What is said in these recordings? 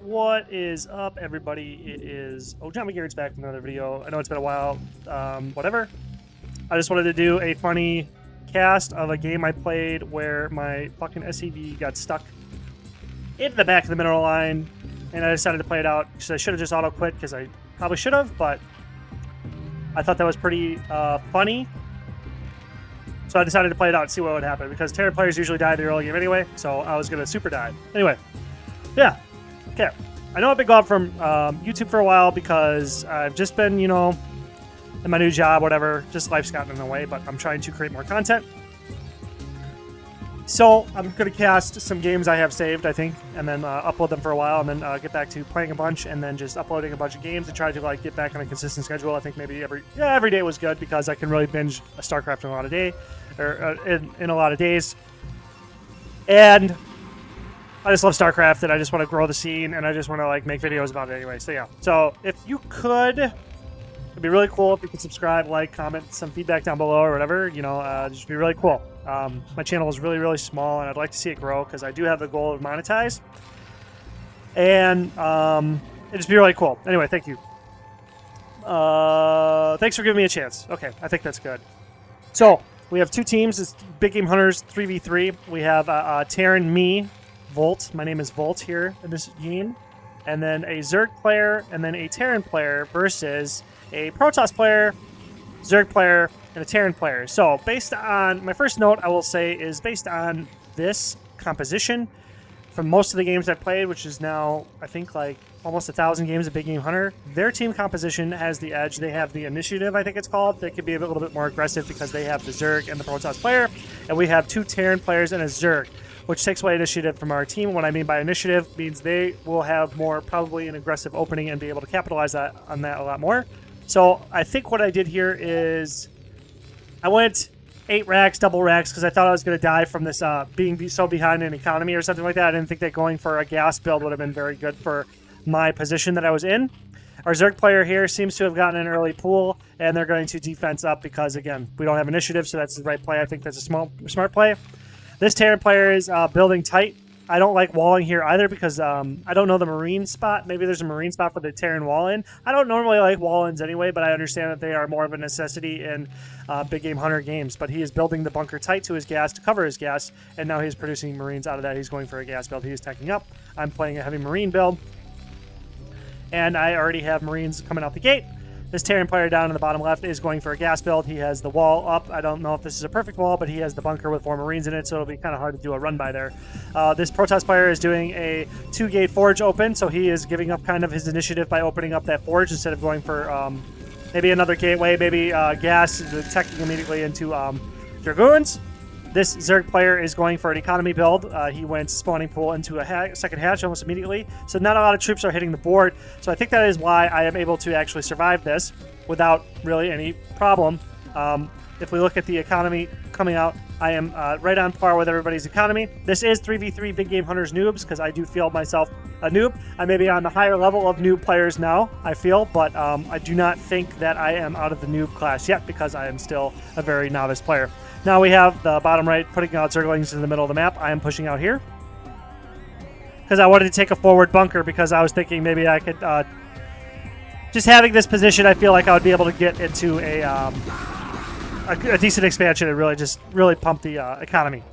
What is up, everybody? It is John McGarrett's back with another video. I know it's been a while. Whatever. I just wanted to do a funny cast of a game I played where my fucking SCV got stuck in the back of the mineral line, and I decided to play it out because I should have just auto quit because I probably should have, but I thought that was pretty funny. So I decided to play it out and see what would happen because Terran players usually die in the early game anyway, so I was going to super die. Anyway, yeah. Okay, I know I've been gone from YouTube for a while because I've just been, you know, in my new job, whatever. Just life's gotten in the way, but I'm trying to create more content. So I'm going to cast some games I have saved, I think, and then upload them for a while, and then get back to playing a bunch, and then just uploading a bunch of games and try to like get back on a consistent schedule. I think maybe every day was good because I can really binge a StarCraft in a lot of in a lot of days, and I just love StarCraft, and I just want to grow the scene, and I just want to like make videos about it anyway. So yeah. So if you could, it'd be really cool if you could subscribe, like, comment some feedback down below or whatever. You know, just be really cool. My channel is really small, and I'd like to see it grow because I do have the goal of monetize. And it'd just be really cool. Anyway, thank you. Thanks for giving me a chance. Okay, I think that's good. So we have two teams. It's Big Game Hunters 3v3. We have Terran, me, Volt. My name is Volt here in this game. And then a Zerg player, and then a Terran player versus a Protoss player, Zerg player, and a Terran player. So based on, my first note I will say is based on this composition from most of the games I've played, which is now, I think, like almost 1,000 games of Big Game Hunter, their team composition has the edge. They have the initiative, I think it's called. They could be a little bit more aggressive because they have the Zerg and the Protoss player, and we have two Terran players and a Zerg, which takes away initiative from our team. What I mean by initiative means they will have more, probably an aggressive opening and be able to capitalize on that a lot more. So I think what I did here is I went 8 racks, double racks, because I thought I was going to die from this being so behind in economy or something like that. I didn't think that going for a gas build would have been very good for my position that I was in. Our Zerg player here seems to have gotten an early pool, and they're going to defense up because, again, we don't have initiative, so that's the right play. I think that's a smart play. This Terran player is building tight. I don't like walling here either because I don't know the marine spot. Maybe there's a marine spot for the Terran wall in. I don't normally like wall-ins anyway, but I understand that they are more of a necessity in Big Game Hunter games. But he is building the bunker tight to his gas to cover his gas, and now he's producing marines out of that. He's going for a gas build. He is teching up. I'm playing a heavy marine build, and I already have marines coming out the gate. This Terran player down in the bottom left is going for a gas build. He has the wall up. I don't know if this is a perfect wall, but he has the bunker with 4 marines in it, so it'll be kind of hard to do a run by there. This Protoss player is doing a 2-gate forge open, so he is giving up kind of his initiative by opening up that forge instead of going for maybe another gateway, maybe gas, teching immediately into Dragoons. This Zerg player is going for an economy build. He went spawning pool into a second hatch almost immediately. So not a lot of troops are hitting the board. So I think that is why I am able to actually survive this without really any problem. If we look at the economy coming out, I am right on par with everybody's economy. This is 3v3 Big Game Hunters Noobs because I do feel myself a noob. I may be on the higher level of noob players now, I feel, but I do not think that I am out of the noob class yet because I am still a very novice player. Now we have the bottom right putting out Zerglings in the middle of the map. I am pushing out here because I wanted to take a forward bunker because I was thinking maybe I could, just having this position, I feel like I would be able to get into a decent expansion and really pump the economy.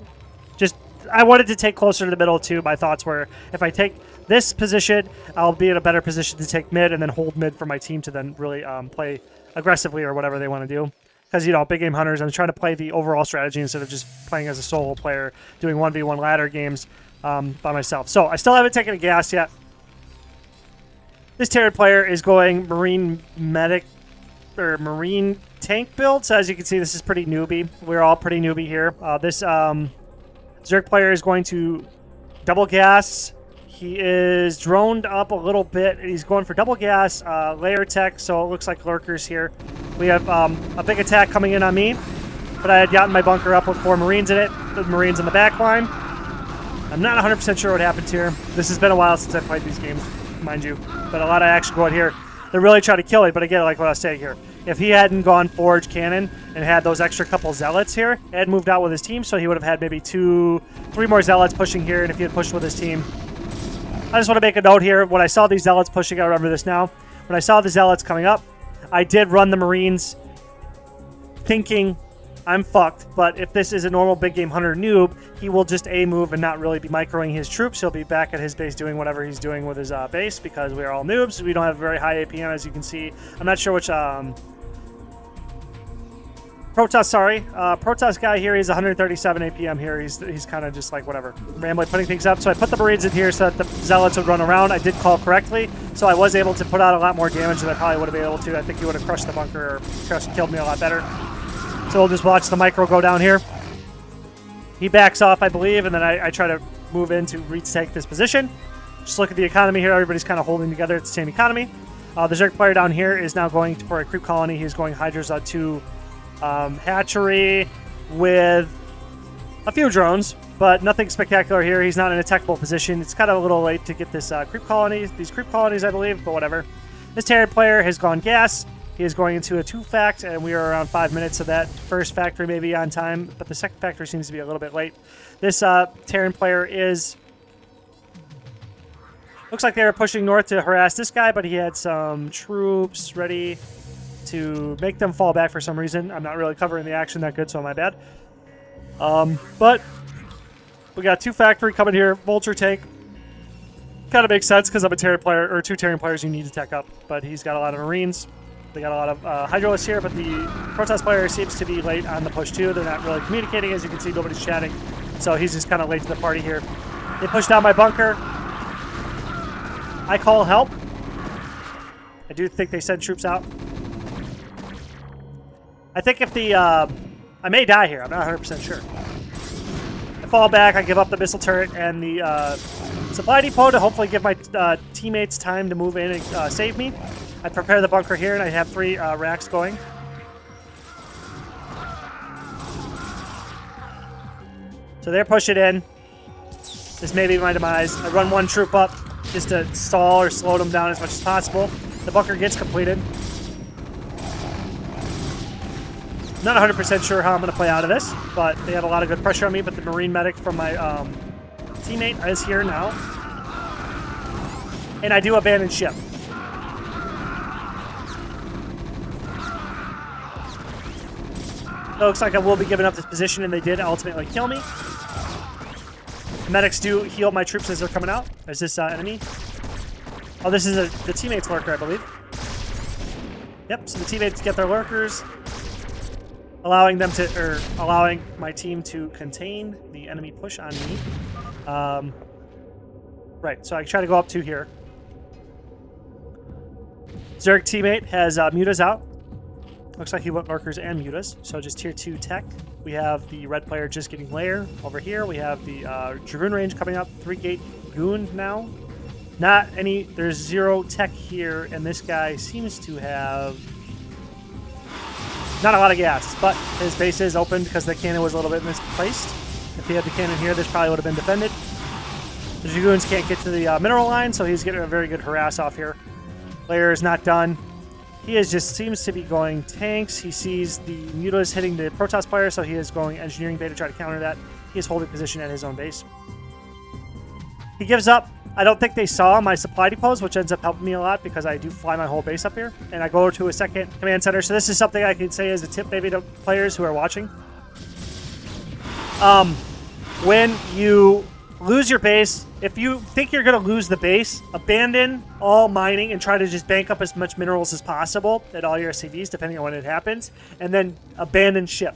I wanted to take closer to the middle too. My thoughts were if I take this position, I'll be in a better position to take mid and then hold mid for my team to then really play aggressively or whatever they want to do. Because, you know, Big Game Hunters, I'm trying to play the overall strategy instead of just playing as a solo player, doing 1v1 ladder games by myself. So I still haven't taken a gas yet. This Terran player is going Marine Medic or Marine Tank build. So as you can see, this is pretty newbie. We're all pretty newbie here. This Zerg player is going to double gas. He is droned up a little bit. He's going for double gas, layer tech, so it looks like lurkers here. We have a big attack coming in on me, but I had gotten my bunker up with 4 marines in it. The marines in the back line. I'm not 100% sure what happened here. This has been a while since I played these games, mind you, but a lot of action going here. They're really trying to kill me, but again, like what I was saying here, if he hadn't gone Forge Cannon and had those extra couple Zealots here, had moved out with his team, so he would have had maybe 2-3 more Zealots pushing here, and if he had pushed with his team, I just want to make a note here. When I saw these Zealots pushing, I remember this now. When I saw the Zealots coming up, I did run the Marines thinking I'm fucked. But if this is a normal big game hunter noob, he will just A, move and not really be microing his troops. He'll be back at his base doing whatever he's doing with his base because we are all noobs. We don't have very high APM, as you can see. I'm not sure which... Protoss guy here, he's 137 APM here. He's kind of just like whatever, rambling, putting things up. So I put the Marines in here so that the Zealots would run around. I did call correctly, so I was able to put out a lot more damage than I probably would have been able to. I think he would have crushed the bunker or killed me a lot better. So we'll just watch the micro go down here. He backs off, I believe, and then I try to move in to retake this position. Just look at the economy here. Everybody's kind of holding together at the same economy. The Zerg player down here is now going for a creep colony. He's going Hydras to hatchery with a few drones, but nothing spectacular here. He's not in a technical position. It's kind of a little late to get this creep colony, these creep colonies, I believe, but whatever. This Terran player has gone gas. He is going into a 2-fact, and we are around 5 minutes, so that first factory may be on time, but the second factory seems to be a little bit late. This Terran player is... looks like they were pushing north to harass this guy, but he had some troops ready to make them fall back for some reason. I'm not really covering the action that good, so my bad. But we got 2 factory coming here, vulture tank. Kind of makes sense because I'm a Terran player, or 2 Terran players you need to tech up. But he's got a lot of Marines. They got a lot of Hydralists here, but the Protoss player seems to be late on the push too. They're not really communicating. As you can see, nobody's chatting. So he's just kind of late to the party here. They push down my bunker. I call help. I do think they send troops out. I think if the... I may die here. I'm not 100% sure. I fall back. I give up the missile turret and the supply depot to hopefully give my teammates time to move in and save me. I prepare the bunker here, and I have 3 racks going. So they're pushing in. This may be my demise. I run 1 troop up just to stall or slow them down as much as possible. The bunker gets completed. Not 100% sure how I'm going to play out of this, but they had a lot of good pressure on me. But the Marine medic from my teammate is here now. And I do abandon ship. It looks like I will be giving up this position, and they did ultimately kill me. The medics do heal my troops as they're coming out. Is this enemy? Oh, this is the teammate's lurker, I believe. Yep, so the teammates get their lurkers, allowing my team to contain the enemy push on me. Right, so I try to go up to here. Zerg teammate has mutas out. Looks like he went lurkers and mutas, so just tier 2 tech. We have the red player just getting lair over here. We have the Dragoon range coming up, 3-gate goon now. Not any, there's 0 tech here, and this guy seems to have not a lot of gas, but his base is open because the cannon was a little bit misplaced. If he had the cannon here, this probably would have been defended. The Dragoons can't get to the mineral line, so he's getting a very good harass off here. Lair is not done. He just seems to be going tanks. He sees the mutas hitting the Protoss player, so he is going engineering bay to try to counter that. He is holding position at his own base. He gives up. I don't think they saw my supply depots, which ends up helping me a lot because I do fly my whole base up here. And I go to a second command center. So this is something I can say as a tip maybe to players who are watching. When you lose your base, if you think you're going to lose the base, abandon all mining and try to just bank up as much minerals as possible at all your SCVs, depending on when it happens, and then abandon ship.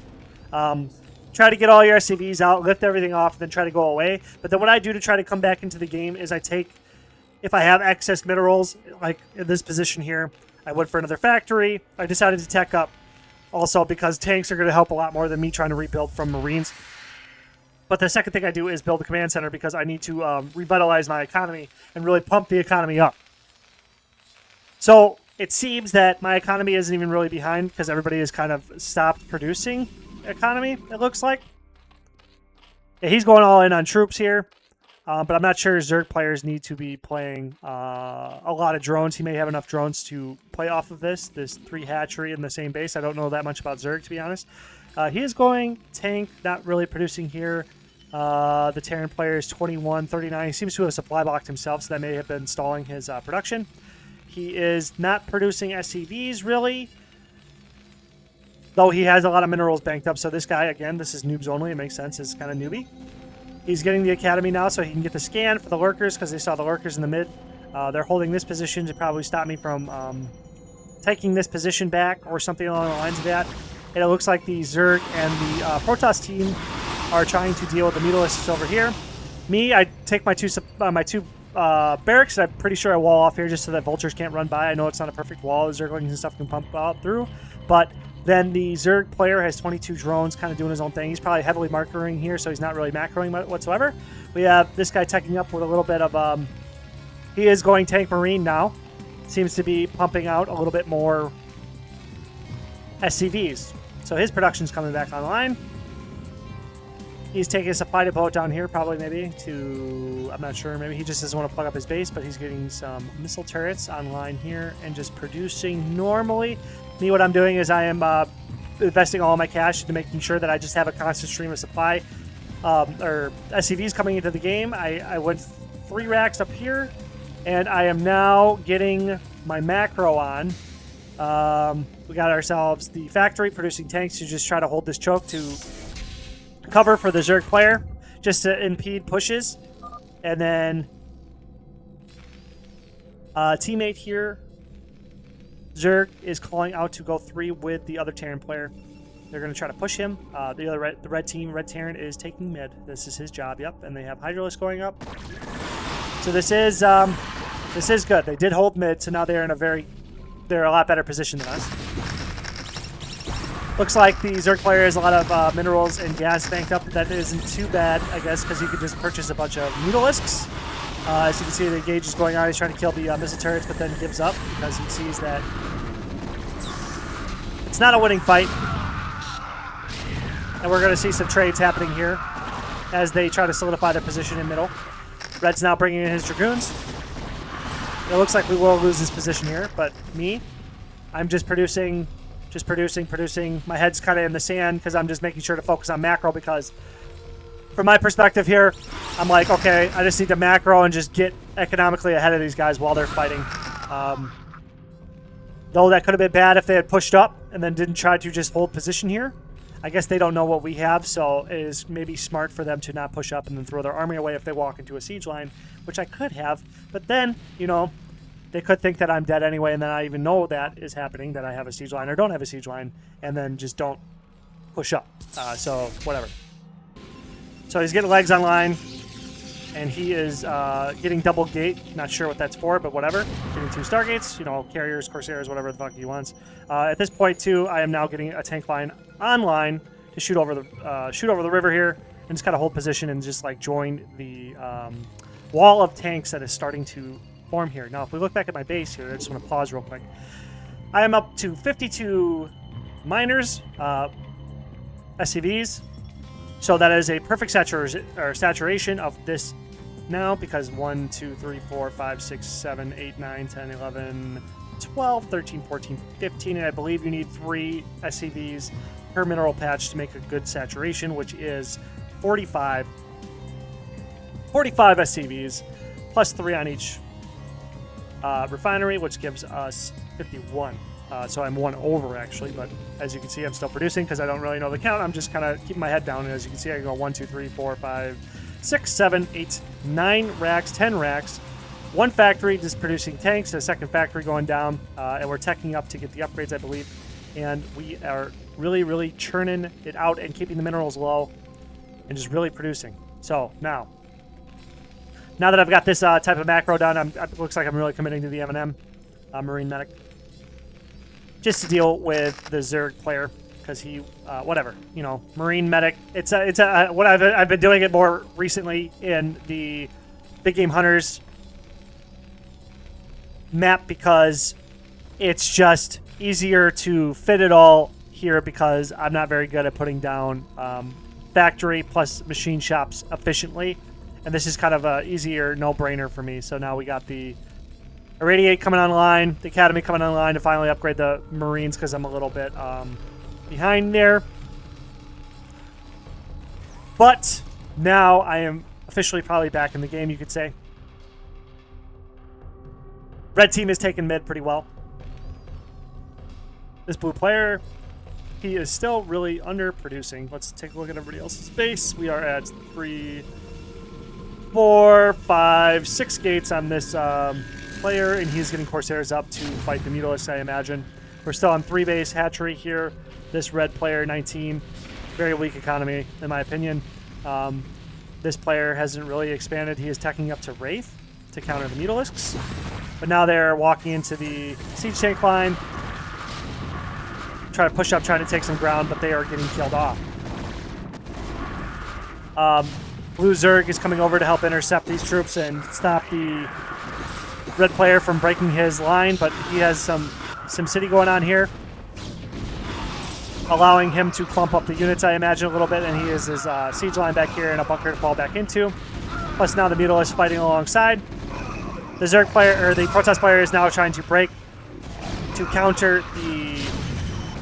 Try to get all your SCVs out, lift everything off, and then try to go away. But then what I do to try to come back into the game is I take, if I have excess minerals, like in this position here, I went for another factory. I decided to tech up also because tanks are going to help a lot more than me trying to rebuild from Marines. But the second thing I do is build a command center because I need to revitalize my economy and really pump the economy up. So it seems that my economy isn't even really behind because everybody has kind of stopped producing economy, it looks like. Yeah, he's going all in on troops here. But I'm not sure Zerg players need to be playing a lot of drones. He may have enough drones to play off of this 3 hatchery in the same base. I don't know that much about Zerg, to be honest. He is going tank, not really producing here. The Terran player is 2139. He seems to have supply blocked himself, so that may have been stalling his production. He is not producing SCVs, really. Though he has a lot of minerals banked up. So this guy, again, this is noobs only. It makes sense. It's kind of newbie. He's getting the academy now so he can get the scan for the lurkers because they saw the lurkers in the mid. They're holding this position to probably stop me from taking this position back or something along the lines of that. And it looks like the Zerg and the Protoss team are trying to deal with the mutalisks over here. Me, I take my two barracks. I'm pretty sure I wall off here just so that vultures can't run by. I know it's not a perfect wall. The Zerglings and stuff can pump out through. But then the Zerg player has 22 drones kind of doing his own thing. He's probably heavily markering here, so he's not really macroing whatsoever. We have this guy teching up with a little bit of... he is going tank marine now. Seems to be pumping out a little bit more SCVs. So his production's coming back online. He's taking a supply depot down here, probably maybe to... I'm not sure. Maybe he just doesn't want to plug up his base, but he's getting some missile turrets online here and just producing normally. Me, what I'm doing is I am investing all my cash into making sure that I just have a constant stream of supply or SCVs coming into the game. I went 3 racks up here, and I am now getting my macro on. We got ourselves the factory producing tanks to just try to hold this choke to cover for the Zerg player, just to impede pushes. And then teammate here, Zerg, is calling out to go 3 with the other Terran player. They're going to try to push him. The red team, Red Terran, is taking mid. This is his job, yep. And they have Hydralisk going up. So this is good. They did hold mid, so now they're in they're a lot better position than us. Looks like the Zerg player has a lot of minerals and gas banked up. That isn't too bad, I guess, because he could just purchase a bunch of mutalisks. As you can see, the engage is going on. He's trying to kill the missile turrets, but then gives up because he sees that it's not a winning fight. And we're going to see some trades happening here as they try to solidify their position in middle. Red's now bringing in his Dragoons. It looks like we will lose this position here, but me, I'm just producing. My head's kind of in the sand because I'm just making sure to focus on macro because from my perspective here, I'm like, okay, I just need to macro and just get economically ahead of these guys while they're fighting. Though that could have been bad if they had pushed up and then didn't try to just hold position here. I guess they don't know what we have, so it is maybe smart for them to not push up and then throw their army away if they walk into a siege line, which I could have. But then, you know, they could think that I'm dead anyway, and then I even know that is happening, that I have a siege line or don't have a siege line, and then just don't push up. So, whatever. So he's getting legs online, and he is getting double gate. Not sure what that's for, but whatever. Getting 2 Stargates, you know, carriers, Corsairs, whatever the fuck he wants. At this point, too, I am now getting a tank line online to shoot over the river here, and just kind of hold position and just like join the wall of tanks that is starting to form here. Now, if we look back at my base here, I just want to pause real quick. I am up to 52 miners, SCVs. So that is a perfect saturation of this now because 1, 2, 3, 4, 5, 6, 7, 8, 9, 10, 11, 12, 13, 14, 15, and I believe you need 3 SCVs per mineral patch to make a good saturation, which is 45 SCVs plus 3 on each refinery, which gives us 51. So I'm 1 over, actually, but as you can see, I'm still producing because I don't really know the count. I'm just kind of keeping my head down, and as you can see, I can go 1, 2, 3, 4, 5, 6, 7, 8, 9 racks, 10 racks. 1 factory just producing tanks, a 2nd factory going down, and we're teching up to get the upgrades, I believe. And we are really, really churning it out and keeping the minerals low and just really producing. So now that I've got this type of macro done, it looks like I'm really committing to the M&M Marine Medic. Just to deal with the Zerg player, because he, whatever, you know, Marine Medic. It's what I've been doing it more recently in the Big Game Hunters map because it's just easier to fit it all here because I'm not very good at putting down factory plus machine shops efficiently, and this is kind of a easier no-brainer for me. So now we got the Irradiate coming online, the Academy coming online to finally upgrade the Marines because I'm a little bit behind there. But Now I am officially probably back in the game, you could say. Red team is taking mid pretty well. This blue player, he is still really underproducing. Let's take a look at everybody else's base. We are at 3, 4, 5, 6 gates on this player, and he's getting Corsairs up to fight the Mutalisks, I imagine. We're still on 3 base hatchery here. This red player, 19, very weak economy, in my opinion. This player hasn't really expanded. He is teching up to Wraith to counter the Mutalisks. But now they're walking into the siege tank line. Try to push up, trying to take some ground, but they are getting killed off. Blue Zerg is coming over to help intercept these troops and stop the red player from breaking his line, but he has some city going on here, allowing him to clump up the units, I imagine, a little bit, and he has his siege line back here and a bunker to fall back into. Plus now the Mutalisks fighting alongside. The Zerg player, or the Protoss player, is now trying to break to counter the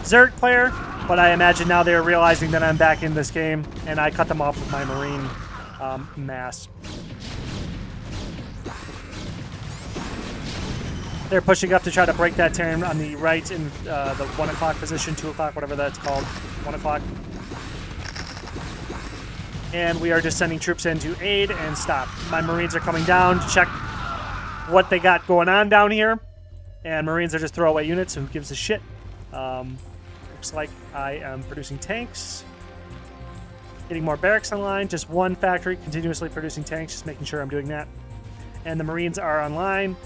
Zerg player, but I imagine now they're realizing that I'm back in this game, and I cut them off with my Marine mass. They're pushing up to try to break that Terran on the right in the 1 o'clock position, 2 o'clock, whatever that's called, 1 o'clock. And we are just sending troops in to aid and stop. My Marines are coming down to check what they got going on down here. And Marines are just throwaway units, so who gives a shit? Looks like I am producing tanks. Getting more barracks online. Just one factory continuously producing tanks, just making sure I'm doing that. And the Marines are online.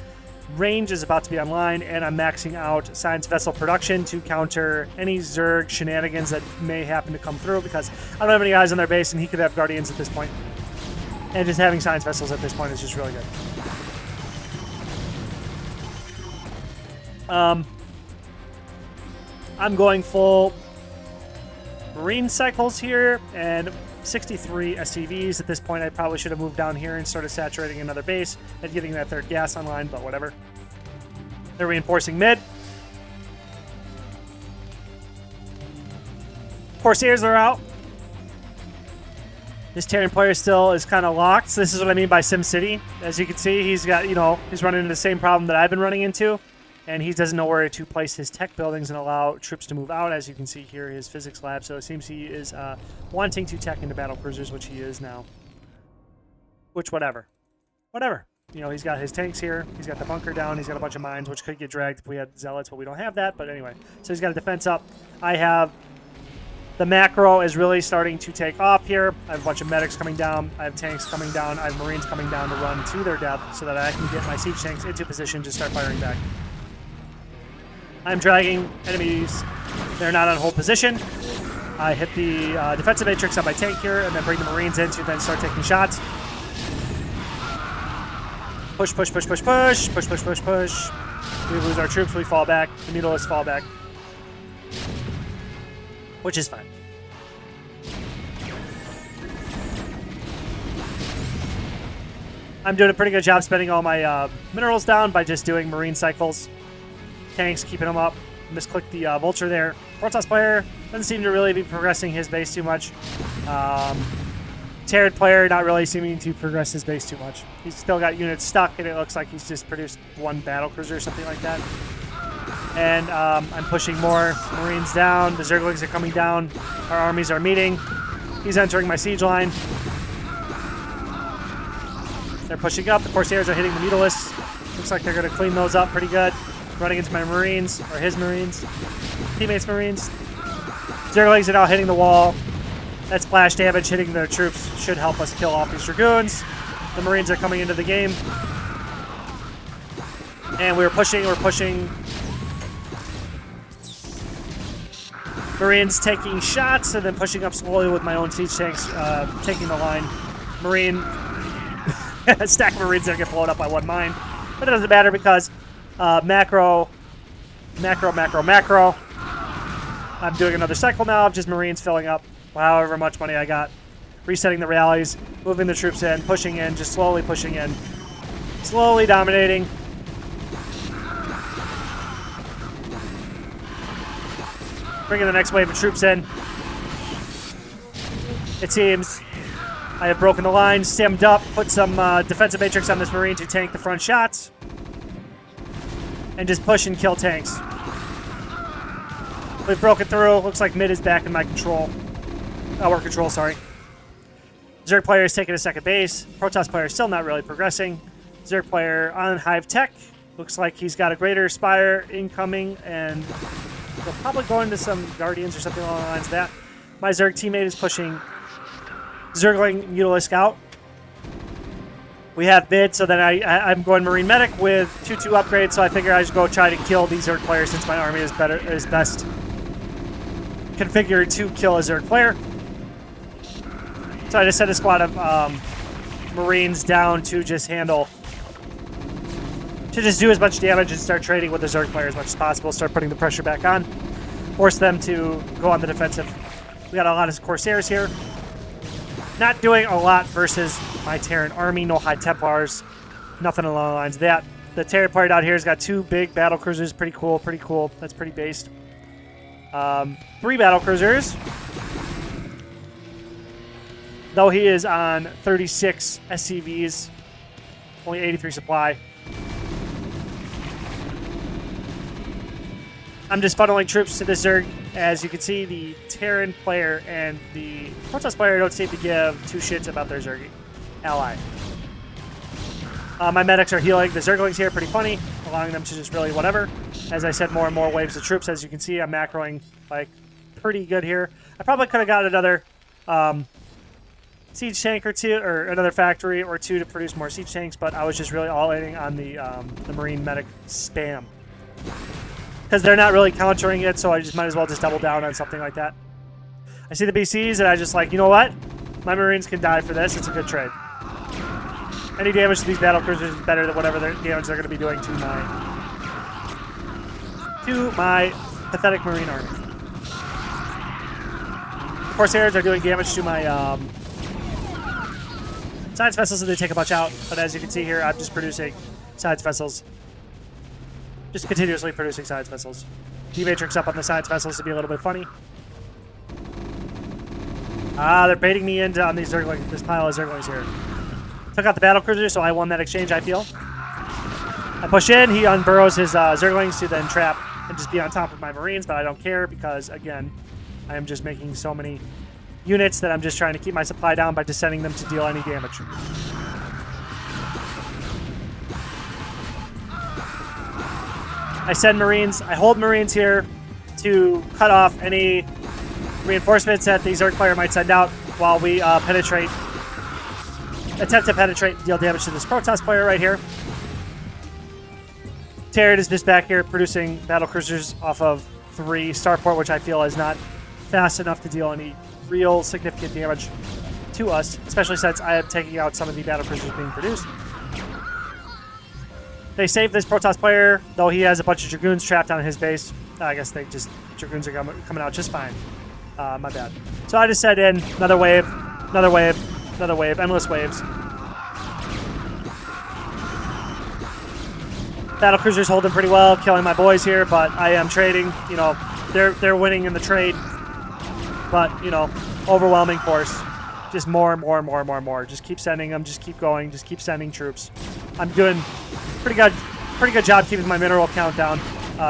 Range is about to be online, and I'm maxing out science vessel production to counter any Zerg shenanigans that may happen to come through, because I don't have any guys on their base, and he could have Guardians at this point. And just having science vessels at this point is just really good. I'm going full Marine cycles here, and 63 SCVs. At this point, I probably should have moved down here and started saturating another base and getting that third gas online, but whatever. They're reinforcing mid. Corsairs are out. This Terran player still is kind of locked. So this is what I mean by SimCity. As you can see, he's got, he's running into the same problem that I've been running into. And he doesn't know where to place his tech buildings and allow troops to move out. As you can see here, his physics lab. So it seems he is wanting to tech into battle cruisers, which he is now. Which, whatever. Whatever. He's got his tanks here. He's got the bunker down. He's got a bunch of mines, which could get dragged if we had zealots, but we don't have that. But anyway, so he's got a defense up. I have... The macro is really starting to take off here. I have a bunch of medics coming down. I have tanks coming down. I have Marines coming down to run to their death so that I can get my siege tanks into position to start firing back. I'm dragging enemies. They're not on hold position. I hit the defensive matrix on my tank here and then bring the Marines in to then start taking shots. Push, push, push, push, push. Push, push, push, push. We lose our troops. We fall back. The Mutalisks fall back. Which is fine. I'm doing a pretty good job spending all my minerals down by just doing Marine cycles. Tanks, keeping them up. Misclicked the Vulture there. Protoss player doesn't seem to really be progressing his base too much. Terran player not really seeming to progress his base too much. He's still got units stuck, and it looks like he's just produced one battle cruiser or something like that. And I'm pushing more Marines down. The Zerglings are coming down. Our armies are meeting. He's entering my siege line. They're pushing up. The Corsairs are hitting the Mutalisks. Looks like they're going to clean those up pretty good. Running into my Marines, or his Marines. Teammates' Marines. Zerglings are now hitting the wall. That splash damage hitting their troops should help us kill off these Dragoons. The Marines are coming into the game. And we're pushing. Marines taking shots and then pushing up slowly with my own siege tanks, taking the line. Marine. Stack of Marines that get blown up by one mine. But it doesn't matter because macro. I'm doing another cycle now of just Marines filling up however much money I got. Resetting the rallies, moving the troops in, pushing in, just slowly pushing in. Slowly dominating. Bringing the next wave of troops in. It seems I have broken the line, stemmed up, put some defensive matrix on this Marine to tank the front shots, and just push and kill tanks. We've broken through. Looks like mid is back in my control. Our control, sorry. Zerg player is taking a second base. Protoss player is still not really progressing. Zerg player on Hive Tech. Looks like he's got a greater Spire incoming, and they'll probably go into some Guardians or something along the lines of that. My Zerg teammate is pushing Zergling Mutalisk out. We have mid, so then I'm going Marine Medic with 2-2 upgrades, so I figure I should go try to kill these Zerg players since my army is best configured to kill a Zerg player. So I just sent a squad of Marines down to just handle, to just do as much damage and start trading with the Zerg player as much as possible, start putting the pressure back on, force them to go on the defensive. We got a lot of Corsairs here. Not doing a lot versus my Terran army, no High Templars, nothing along the lines of that. The Terran player down here has got 2 big battle cruisers, pretty cool, pretty cool. That's pretty based. 3 battle cruisers. Though he is on 36 SCVs, only 83 supply. I'm just funneling troops to the Zerg. As you can see, the Terran player and the Protoss player don't seem to give 2 shits about their Zerg ally. My medics are healing. The Zerglings here are pretty funny, allowing them to just really whatever. As I said, more and more waves of troops. As you can see, I'm macroing like pretty good here. I probably could have got another siege tank or 2, or another factory or 2 to produce more siege tanks, but I was just really all-in on the Marine medic spam. Because they're not really countering it, so I just might as well just double down on something like that. I see the BCs, and I just like, you know what? My Marines can die for this. It's a good trade. Any damage to these battle cruisers is better than whatever damage they're going to be doing to my pathetic Marine army. Corsairs are doing damage to my science vessels, and they take a bunch out. But as you can see here, I'm just producing science vessels. Just continuously producing science vessels. D-Matrix up on the science vessels to be a little bit funny. They're baiting me into on these Zerglings, this pile of Zerglings here. Took out the battle cruiser, so I won that exchange, I feel. I push in, he unburrows his Zerglings to then trap and just be on top of my Marines, but I don't care because, again, I am just making so many units that I'm just trying to keep my supply down by just sending them to deal any damage. I send Marines, I hold Marines here to cut off any reinforcements that the Zerg player might send out while we attempt to penetrate and deal damage to this Protoss player right here. Terran is just back here producing battle cruisers off of 3 starport, which I feel is not fast enough to deal any real significant damage to us, especially since I am taking out some of the battle cruisers being produced. They saved this Protoss player, though he has a bunch of Dragoons trapped on his base. I guess Dragoons are coming out just fine. My bad. So I just set in another wave, another wave, another wave, endless waves. Battle cruisers holding pretty well, killing my boys here, but I am trading. You know, they're winning in the trade, but you know, overwhelming force. Just more. Just keep sending them. Just keep going. Just keep sending troops. I'm doing pretty good job keeping my mineral count down.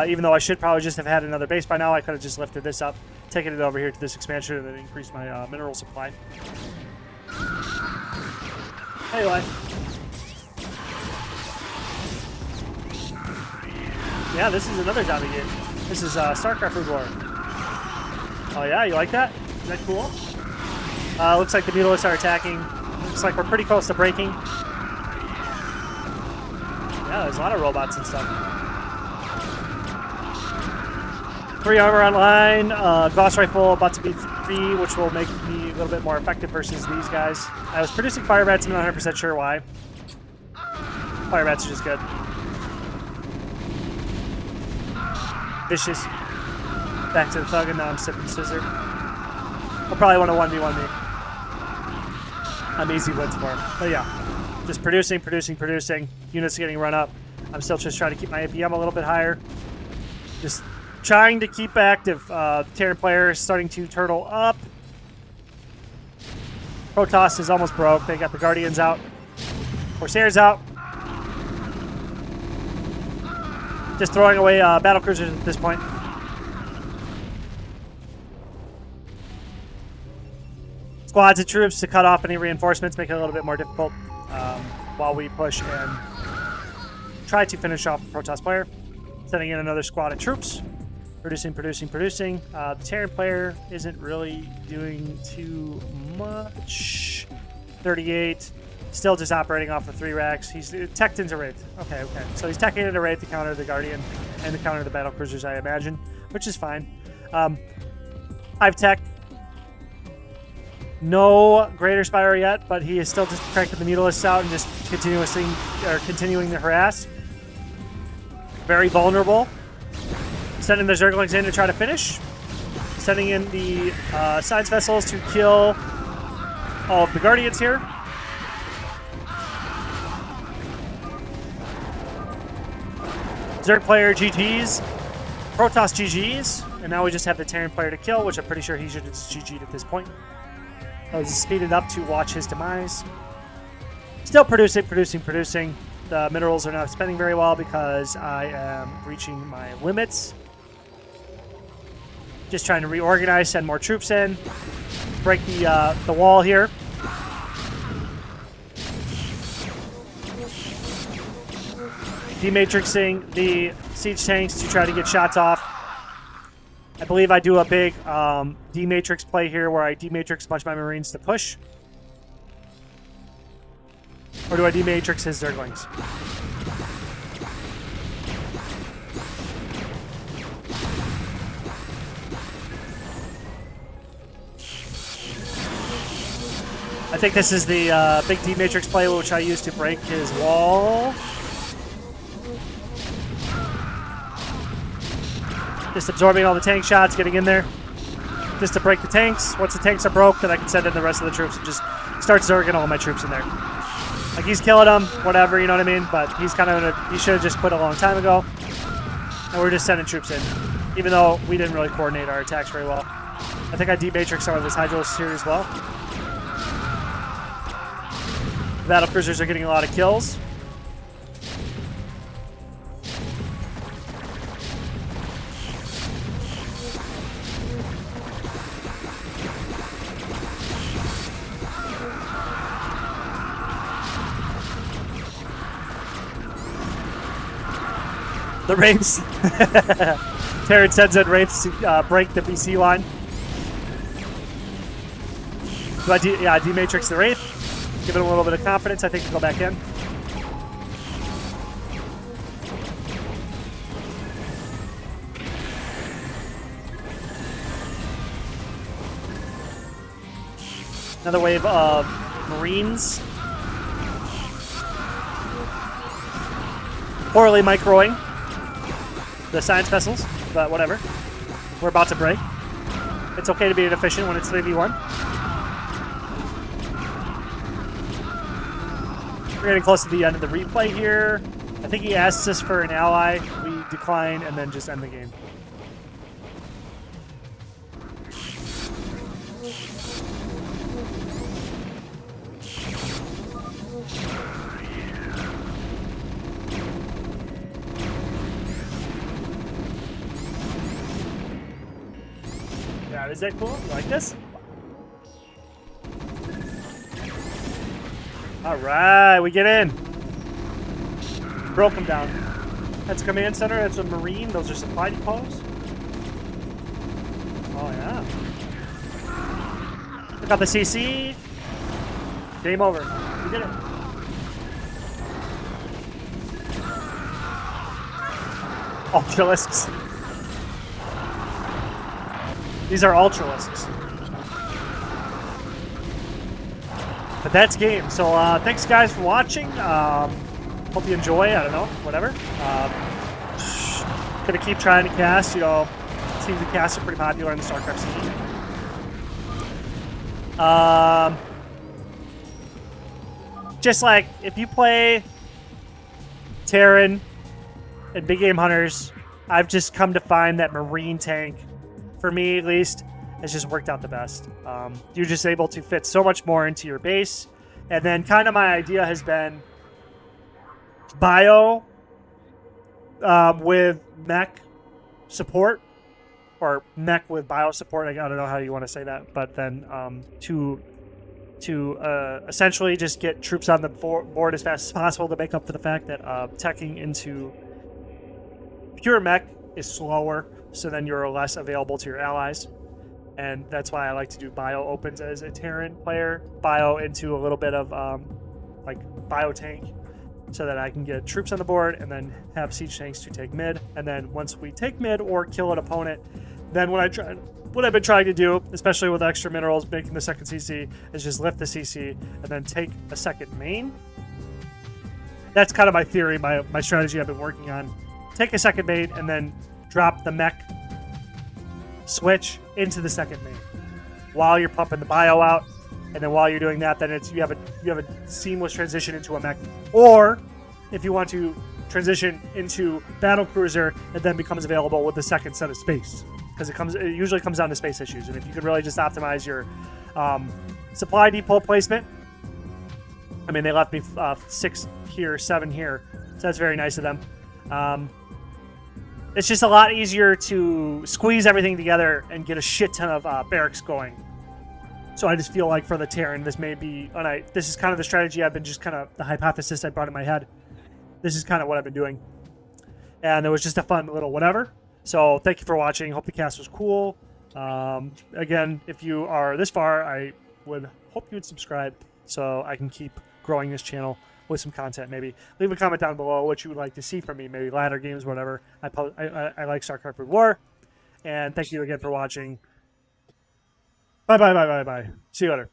Even though I should probably just have had another base by now, I could have just lifted this up, taken it over here to this expansion, and then increased my mineral supply. Anyway. Yeah, this is another zombie game. This is StarCraft Food War. Oh yeah, you like that? Is that cool? Looks like the Mutalisks are attacking. Looks like we're pretty close to breaking. Yeah, there's a lot of robots and stuff. 3 armor online. Gauss rifle about to be 3, which will make me a little bit more effective versus these guys. I was producing fire bats. I'm not 100% sure why. Fire bats are just good. Vicious. Back to the thug, and now I'm sipping scissor. I'll probably want to 1v1 me. I'm easy wins for him. But yeah, just producing. Units getting run up. I'm still just trying to keep my APM a little bit higher. Just trying to keep active. Terran player is starting to turtle up. Protoss is almost broke. They got the Guardians out. Corsairs out. Just throwing away battlecruisers at this point. Squads of troops to cut off any reinforcements, make it a little bit more difficult while we push and try to finish off the Protoss player. Sending in another squad of troops. Producing. The Terran player isn't really doing too much. 38. Still just operating off of 3 racks. He's teched into Wraith. Okay. So he's teching into Wraith to counter the Guardian and to counter the battlecruisers, I imagine, which is fine. I've teched. No Greater Spire yet, but he is still just cranking the Mutalisks out and just continuing to harass. Very vulnerable. Sending the Zerglings in to try to finish. Sending in the Science Vessels to kill all of the Guardians here. Zerg player GG's. Protoss GG's. And now we just have the Terran player to kill, which I'm pretty sure he should have GG'd at this point. I was speeded up to watch his demise. Still producing. The minerals are not spending very well because I am reaching my limits. Just trying to reorganize, send more troops in, break the wall here. Dematrixing the siege tanks to try to get shots off. I believe I do a big dematrix play here where I dematrix a bunch of my Marines to push. Or do I dematrix his Zerglings? I think this is the big dematrix play which I use to break his wall. Just absorbing all the tank shots, getting in there. Just to break the tanks. Once the tanks are broke, then I can send in the rest of the troops and just start zerging all my troops in there. Like, he's killing them, whatever, you know what I mean? But he's kind of he should have just quit a long time ago. And we're just sending troops in. Even though we didn't really coordinate our attacks very well. I think I dematrixed some of his Hydros here as well. The battlecruisers are getting a lot of kills. The Wraiths. Terran sends in Wraiths to break the BC line. So I dematrix the Wraith. Give it a little bit of confidence. I think we'll go back in. Another wave of Marines. Poorly microing the science vessels, but whatever. We're about to break. It's okay to be inefficient when it's 3v1. We're getting close to the end of the replay here. I think he asks us for an ally. We decline and then just end the game. Yeah, is that cool? You like this? All right, we get in. Broke him down. That's a command center. That's a Marine. Those are supply depots. Oh, yeah. Look out the CC. Game over. We did it. Ultralisks. These are Ultralisks. But that's game. So thanks guys for watching. Hope you enjoy. I don't know, whatever. Gonna keep trying to cast. You know, it seems the casts are pretty popular in the StarCraft scene. Just like if you play Terran and big game hunters, I've just come to find that Marine tank, for me at least, has just worked out the best. You're just able to fit so much more into your base. And then kind of my idea has been bio with mech support, or mech with bio support. I don't know how you want to say that, but then to essentially just get troops on the board as fast as possible to make up for the fact that teching into pure mech is slower, so then you're less available to your allies. And that's why I like to do bio opens as a Terran player, bio into a little bit of like bio tank, so that I can get troops on the board and then have siege tanks to take mid. And then once we take mid or kill an opponent, then what I've been trying to do, especially with extra minerals, making the second CC, is just lift the CC and then take a second main. That's kind of my theory, my strategy I've been working on. Take a second main and then drop the mech switch into the second main while you're pumping the bio out. And then while you're doing that, then you have a seamless transition into a mech. Or if you want to transition into battle cruiser, it then becomes available with the second set of space, because it usually comes down to space issues. And if you could really just optimize your supply depot placement, I mean, they left me 6 here, 7 here, so that's very nice of them. It's just a lot easier to squeeze everything together and get a shit ton of barracks going. So I just feel like for the Terran, this may be, this is kind of the strategy I've been just kind of, the hypothesis I brought in my head. This is kind of what I've been doing. And it was just a fun little whatever. So thank you for watching. Hope the cast was cool. Again, if you are this far, I would hope you would subscribe so I can keep growing this channel with some content. Maybe leave a comment down below what you would like to see from me. Maybe ladder games, whatever. I like StarCraft Brood War. And thank you again for watching. Bye. See you later.